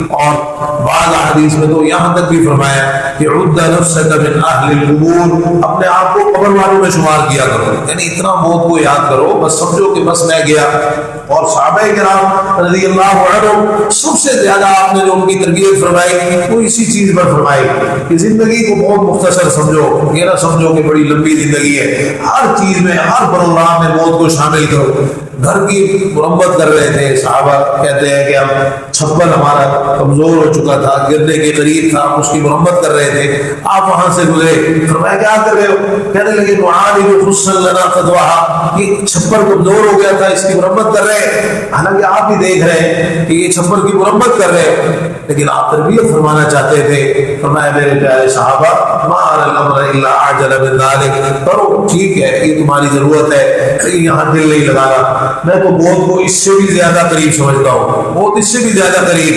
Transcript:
और बाद हदीस में तो यहाँ तक भी फरमाया कि उद्दा नफ्सक मिन अहलिल कुबूर, अपने आप को कब्र वालों में शुमार किया करो, यानी इतना मौत को याद करो बस समझो कि बस मैं गया। और सहाबाए किराम रज़ियल्लाहु अन्हुम सबसे ज्यादा आपने जो उनकी तरबियत फरमाई वो इसी चीज पर फरमाई कि जिंदगी को बहुत मुख्तसर समझो, ये ना समझो कि बड़ी लंबी जिंदगी है, हर चीज में हर प्रोग्राम में मौत को शामिल करो। घर की मुरम्मत कर रहे थे साहबा, कहते हैं कि हम छप्पर हमारा कमजोर हो चुका था, गिरने के करीब था, उसकी मुरम्मत कर रहे थे, आप वहां से गुजरे, फरमाया क्या कर रहे हो? कहने लगे ये छप्पर कमजोर हो गया था, इसकी मुरम्मत कर रहे हैं। हालांकि आप भी देख रहे हैं कि ये छप्पर की मुरम्मत कर रहे हैं, लेकिन आप तरबियत फरमाना चाहते थे। फरमाया मेरे प्यारे साहबा करो, ठीक है ये तुम्हारी जरूरत है, यहाँ दिल नहीं लगाना, मैं तो मौत को इससे भी ज्यादा करीब समझता हूँ, मौत इससे भी ज्यादा करीब।